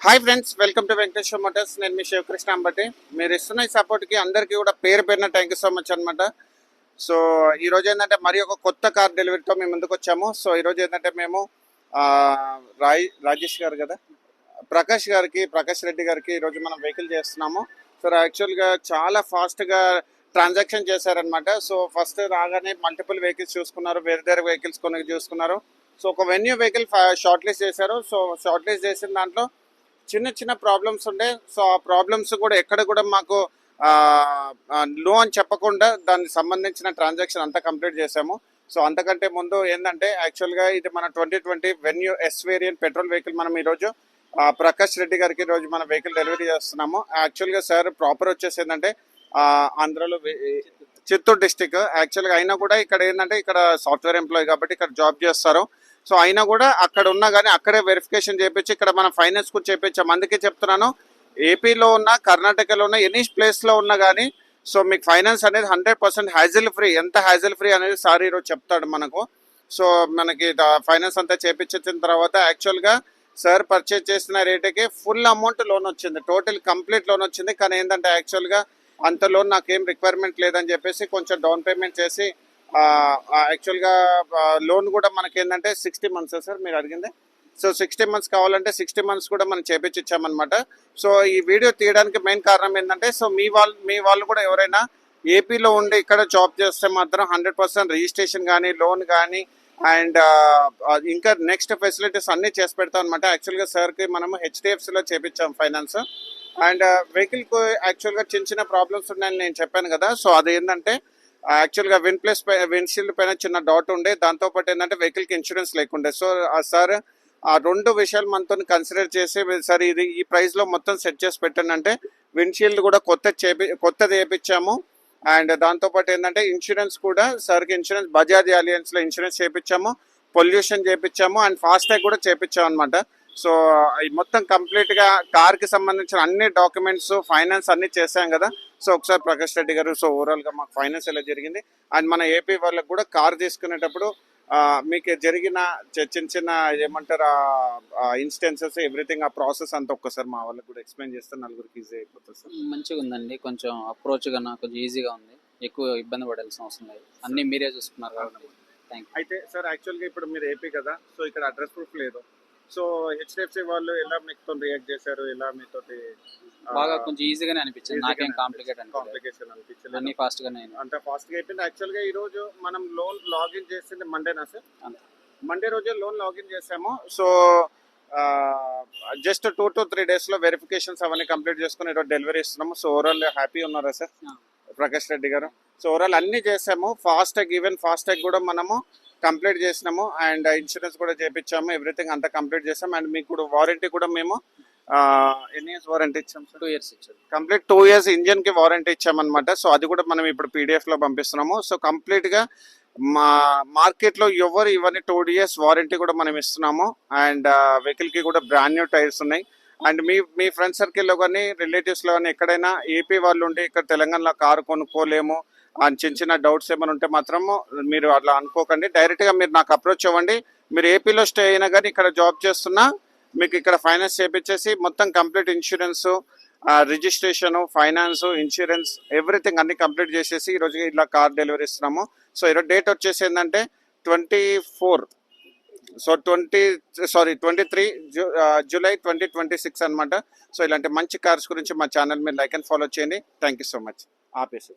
Hi friends, welcome to Venkateswara Motors. నేను మీ శివకృష్ణ అంబటి. మీరు ఇస్తున్న ఈ సపోర్ట్కి అందరికీ కూడా పేరు పేరున థ్యాంక్ యూ సో మచ్ అనమాట. సో ఈరోజు ఏంటంటే మరి ఒక కొత్త కార్ డెలివరీతో మేము ముందుకు వచ్చాము. సో ఈరోజు ఏంటంటే మేము రాజేష్ గారు కదా, ప్రకాష్ రెడ్డి గారికి ఈరోజు మనం వెహికల్ చేస్తున్నాము. సో యాక్చువల్గా చాలా ఫాస్ట్గా ట్రాన్సాక్షన్ చేశారనమాట. సో ఫస్ట్ రాగానే మల్టిపుల్ వెహికల్స్ చూసుకున్నారు, వేరే వెహికల్స్ కొన్ని చూసుకున్నారు. సో ఒక వెన్యూ వెహికల్ షార్ట్ లిస్ట్ చేశారు. సో షార్ట్ లిస్ట్ చేసిన దాంట్లో చిన్న ప్రాబ్లమ్స్ ఉండే. సో ఆ ప్రాబ్లమ్స్ కూడా ఎక్కడ కూడా మాకు లో అని చెప్పకుండా దానికి సంబంధించిన ట్రాన్సాక్షన్ అంతా కంప్లీట్ చేసాము. సో అంతకంటే ముందు ఏంటంటే యాక్చువల్గా ఇది మన 2020 venue yes variant petrol vehicle మనం ఈరోజు ప్రకాష్ రెడ్డి గారికి ఈరోజు మన వెహికల్ డెలివరీ చేస్తున్నాము. యాక్చువల్గా సార్ ప్రాపర్ వచ్చేసి ఏంటంటే ఆంధ్రలో చిత్తూరు డిస్టిక్. యాక్చువల్గా అయినా కూడా ఇక్కడ ఏంటంటే ఇక్కడ సాఫ్ట్వేర్ ఎంప్లాయీ కాబట్టి ఇక్కడ జాబ్ చేస్తారు. సో అయినా కూడా అక్కడ ఉన్నా కానీ అక్కడే వెరిఫికేషన్ చేయించి ఇక్కడ మన ఫైనాన్స్ కూడా చేయించాము. అందుకే చెప్తున్నాను, ఏపీలో ఉన్న, కర్ణాటకలో ఉన్న, ఎనీ ప్లేస్లో ఉన్నా కానీ సో మీకు ఫైనాన్స్ అనేది 100% హ్యాజిల్ ఫ్రీ. ఎంత హ్యాజిల్ ఫ్రీ అనేది సార్ ఈరోజు చెప్తాడు మనకు. సో మనకి ఫైనాన్స్ అంతా చేయించిన తర్వాత యాక్చువల్గా సార్ పర్చేజ్ చేసిన రేటుకి ఫుల్ అమౌంట్ లోన్ వచ్చింది, టోటల్ కంప్లీట్ లోన్ వచ్చింది. కానీ ఏంటంటే యాక్చువల్గా అంత లోన్ నాకేం రిక్వైర్మెంట్ లేదని చెప్పేసి కొంచెం డౌన్ పేమెంట్ చేసి యాక్చువల్గా లోన్ కూడా మనకి ఏంటంటే 60 months సార్ మీరు అడిగింది. సో 60 months కావాలంటే 60 months కూడా మనం చేపించామన్నమాట. సో ఈ వీడియో తీయడానికి మెయిన్ కారణం ఏంటంటే సో మీ వాళ్ళు కూడా ఎవరైనా ఏపీలో ఉండి ఇక్కడ జాబ్ చేస్తే మాత్రం 100% రిజిస్ట్రేషన్ కానీ లోన్ కానీ అండ్ ఇంకా నెక్స్ట్ ఫెసిలిటీస్ అన్నీ చేసి పెడతాం అనమాట. యాక్చువల్గా సార్కి మనము హెచ్డిఎఫ్సిలో చేపించాం ఫైనాన్స్. అండ్ వెహికల్కు యాక్చువల్గా చిన్న ప్రాబ్లమ్స్ ఉన్నాయని నేను చెప్పాను కదా. సో అది ఏంటంటే యాక్చువల్గా విండ్షీల్డ్ పైన చిన్న డాట్ ఉండే, దాంతోపాటు ఏంటంటే వెహికల్కి ఇన్సూరెన్స్ లేకుండే. సో సార్ ఆ రెండు విషయాలు మనతో కన్సిడర్ చేసి సార్ ఇది ఈ ప్రైస్లో మొత్తం సెట్ చేసి పెట్టండి అంటే విండ్షీల్డ్ కూడా కొత్తది వేయించాము. అండ్ దాంతోపాటు ఏంటంటే ఇన్సూరెన్స్ కూడా సార్కి ఇన్సూరెన్స్ బజాజ్ అలియన్స్లో ఇన్సూరెన్స్ చేయించాము, పొల్యూషన్ చేయించాము అండ్ ఫాస్టాగ్ కూడా చేయించాము అనమాట. సో మొత్తం కంప్లీట్గా కార్కి సంబంధించిన అన్ని డాక్యుమెంట్స్, ఫైనాన్స్ అన్నీ చేశాం కదా. సో ఒకసారి ప్రకాష్ రెడ్డి గారు, సో ఓవరాల్గా మాకు ఫైనాన్స్ ఎలా జరిగింది అండ్ మన ఏపీ వాళ్ళకి కూడా కార్ తీసుకునేటప్పుడు మీకు జరిగిన చిన్న ఏమంటారు ఇన్స్టెన్సెస్ ఎవ్రీథింగ్ ఆ ప్రాసెస్ అంతా ఒక్కసారి మా వాళ్ళకి కూడా ఎక్స్ప్లెయిన్ చేస్తే నలుగురికి ఈజీ అయిపోతుంది సార్. మంచిగా ఉందండి, కొంచెం అప్రోచ్గా కొంచెం ఈజీగా ఉంది, ఎక్కువ ఇబ్బంది పడాల్సిన అవసరం లేదు, అన్నీ మీరే చూసుకున్నారు కాబట్టి థ్యాంక్ యూ. అయితే సార్ యాక్చువల్గా ఇప్పుడు మీరు ఏపీ కదా, సో ఇక్కడ అడ్రస్ ప్రూఫ్ లేదు. సో హెచ్డిఎఫ్సి వాళ్ళు ఎలా మీతో రియాక్ట్ చేశారు, ఎలా మీతోటి బాగా కొంచెం ఈజీగానే అనిపించింది, నాకేం కాంప్లికేషన్ అనిపించలేదు, అన్ని ఫాస్ట్ గానే అంత ఫాస్ట్ గా అయిపోయింది. యాక్చువల్గా ఈ రోజు మనం లోన్ లాగిన్ చేసింది మండేనా సార్? మండే రోజే లోన్ లాగిన్ చేసాము. సో జస్ట్ 2 to 3 days లో వెరిఫికేషన్స్ అవన్నీ కంప్లీట్ చేసుకుని ఈరోజు డెలివరీ ఇస్తున్నాము. సో ఓవరాల్ హ్యాపీ ఉన్నారా సార్ ప్రకాష్ రెడ్డి గారు? సో ఓవరాల్ అన్ని చేసాము, ఈవెన్ ఫాస్టాగ్ కూడా మనము కంప్లీట్ చేసినాము అండ్ ఇన్సూరెన్స్ కూడా చేయించాము, ఎవ్రీథింగ్ అంతా కంప్లీట్ చేసాము. అండ్ మీకు కూడా వారంటీ కూడా మేము ఎన్ని ఇయర్స్ వారంటీ ఇచ్చాము సార్? 2 years ఇచ్చాము, కంప్లీట్ 2 years ఇంజిన్ కి వారంటీ ఇచ్చామన్నమాట. సో అది కూడా మనం ఇప్పుడు PDF లో పంపిస్తున్నాము. సో కంప్లీట్ గా మా మార్కెట్ లో ఎవరు ఇవన్నీ 2 years వారంటీ కూడా మనం ఇస్తున్నాము. అండ్ వెహికల్ కి కూడా బ్రాండ్ న్యూ టైర్స్ ఉన్నాయి. అండ్ మీ ఫ్రెండ్ సర్కిల్లో కానీ రిలేటివ్స్లో కానీ ఎక్కడైనా ఏపీ వాళ్ళు ఉండి ఇక్కడ తెలంగాణలో కారు కొనుక్కోలేము అని చిన్న డౌట్స్ ఏమైనా ఉంటే మాత్రము మీరు అట్లా అనుకోకండి, డైరెక్ట్గా మీరు నాకు అప్రోచ్ అవ్వండి. మీరు ఏపీలో స్టే అయినా కానీ ఇక్కడ జాబ్ చేస్తున్నా మీకు ఇక్కడ ఫైనాన్స్ చేపించేసి మొత్తం complete insurance, registration, finance, insurance everything అన్ని కంప్లీట్ చేసేసి ఈరోజు ఇలా కార్ డెలివరీ ఇస్తున్నాము. సో ఈరోజు డేట్ వచ్చేసి ఏంటంటే 24 సో 23 July 2026 అనమాట. సో ఇలాంటి మంచి కార్స్ గురించి మా ఛానల్ మీరు లైక్ అండ్ ఫాలో చేయండి. Thank you so much. ఆపేసి